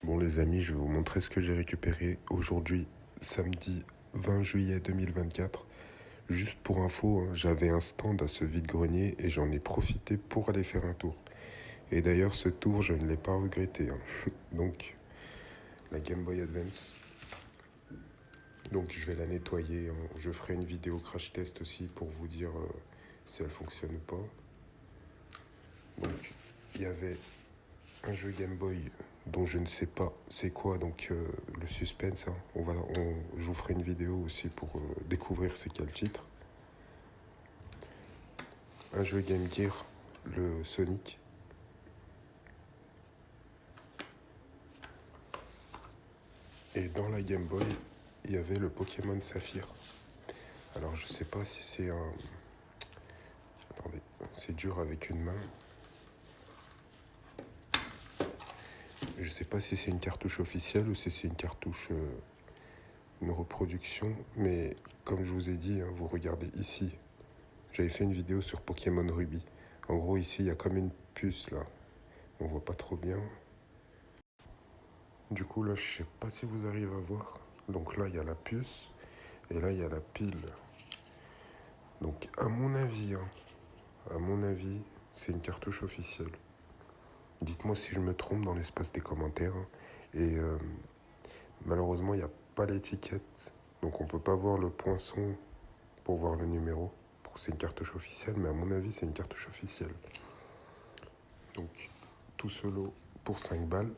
Bon les amis, je vais vous montrer ce que j'ai récupéré aujourd'hui, samedi 20 juillet 2024. Juste pour info, hein, j'avais un stand à ce vide-grenier et j'en ai profité pour aller faire un tour. Et d'ailleurs, ce tour, je ne l'ai pas regretté, hein. Donc, la Game Boy Advance. Donc, je vais la nettoyer, hein. Je ferai une vidéo crash test aussi pour vous dire si elle fonctionne ou pas. Donc, il y avait un jeu Game Boy dont je ne sais pas c'est quoi, donc le suspense, hein. Je vous ferai une vidéo aussi pour découvrir c'est quel titre. Un jeu Game Gear, le Sonic. Et dans la Game Boy, il y avait le Pokémon Saphir. Alors je sais pas si c'est un... Attendez, c'est dur avec une main. Je sais pas si c'est une cartouche officielle ou si c'est une cartouche, une reproduction. Mais comme je vous ai dit, hein, vous regardez ici. J'avais fait une vidéo sur Pokémon Ruby. En gros, ici, il y a comme une puce là. On voit pas trop bien. Du coup, là, je sais pas si vous arrivez à voir. Donc là, il y a la puce. Et là, il y a la pile. Donc, à mon avis, c'est une cartouche officielle. Dites-moi si je me trompe dans l'espace des commentaires, hein. Et malheureusement, il n'y a pas l'étiquette. Donc, on peut pas voir le poinçon pour voir le numéro. C'est une cartouche officielle, mais à mon avis, c'est une cartouche officielle. Donc, tout ce lot pour 5 balles.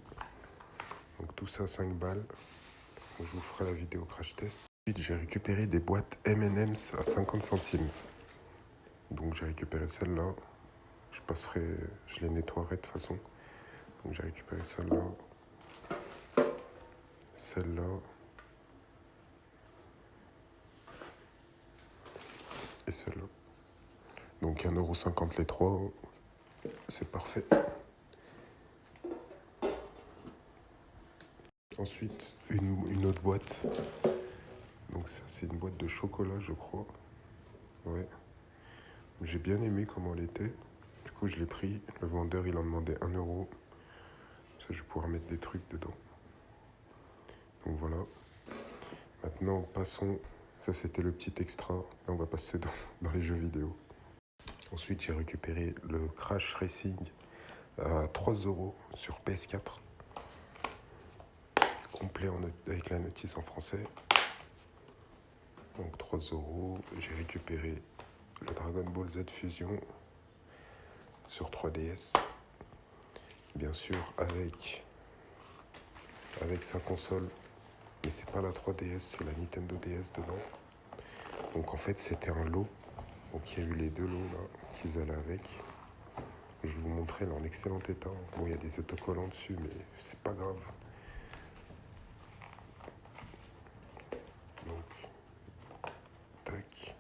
Donc, tout ça, 5 balles. Je vous ferai la vidéo crash test. Ensuite, j'ai récupéré des boîtes M&M's à 50 centimes. Donc, j'ai récupéré celle-là. Je les nettoierai de toute façon. Donc, j'ai récupéré celle-là. Celle-là. Et celle-là. Donc, 1,50 € les trois. C'est parfait. Ensuite, une autre boîte. Donc ça, c'est une boîte de chocolat, je crois. Ouais. J'ai bien aimé comment elle était. Du coup, je l'ai pris. Le vendeur, il en demandait 1 €. Ça, je vais pouvoir mettre des trucs dedans. Donc voilà. Maintenant, passons. Ça, c'était le petit extra. Là, on va passer dans les jeux vidéo. Ensuite, j'ai récupéré le Crash Racing à 3 € sur PS4. Complet avec la notice en français. Donc 3 €. J'ai récupéré le Dragon Ball Z Fusion sur 3DS. Bien sûr avec sa console. Mais c'est pas la 3DS, c'est la Nintendo DS dedans. Donc en fait c'était un lot. Donc il y a eu les deux lots là qu'ils allaient avec. Je vais vous montrer là en excellent état. Bon, il y a des autocollants dessus, mais c'est pas grave. Donc, tac.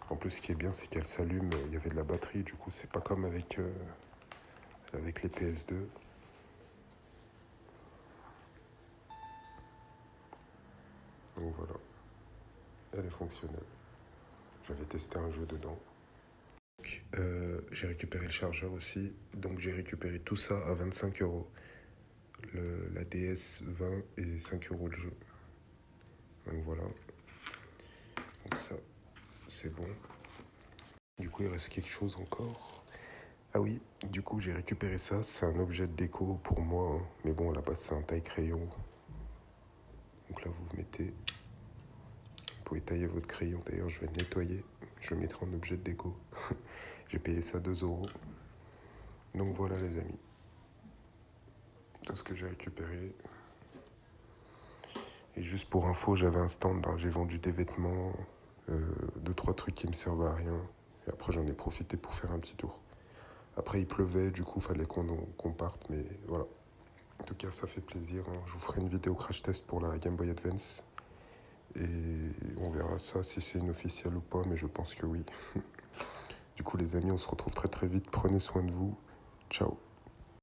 En plus, ce qui est bien, c'est qu'elle s'allume. Il y avait de la batterie, du coup, c'est pas comme avec les PS2. Donc voilà, elle est fonctionnelle. J'avais testé un jeu dedans. J'ai récupéré le chargeur aussi. Donc j'ai récupéré tout ça à 25 €. La DS 20 et 5 € le jeu. Donc voilà. Donc ça, c'est bon. Du coup, il reste quelque chose encore. Ah oui, du coup, j'ai récupéré ça. C'est un objet de déco pour moi, hein. Mais bon, à la base, c'est un taille-crayon. Donc là, vous mettez... Vous pouvez tailler votre crayon. D'ailleurs, je vais le nettoyer. Je le mettrai en objet de déco. J'ai payé ça 2 €. Donc voilà, les amis. Tout ce que j'ai récupéré. Et juste pour info, j'avais un stand. Hein. J'ai vendu des vêtements, 2-3 trucs qui me servent à rien. Et après, j'en ai profité pour faire un petit tour. Après, il pleuvait, du coup, il fallait qu'on parte. Mais voilà. En tout cas, ça fait plaisir, hein. Je vous ferai une vidéo crash test pour la Game Boy Advance. Et on verra ça si c'est une officielle ou pas, mais je pense que oui. Du coup, les amis, on se retrouve très très vite. Prenez soin de vous. Ciao.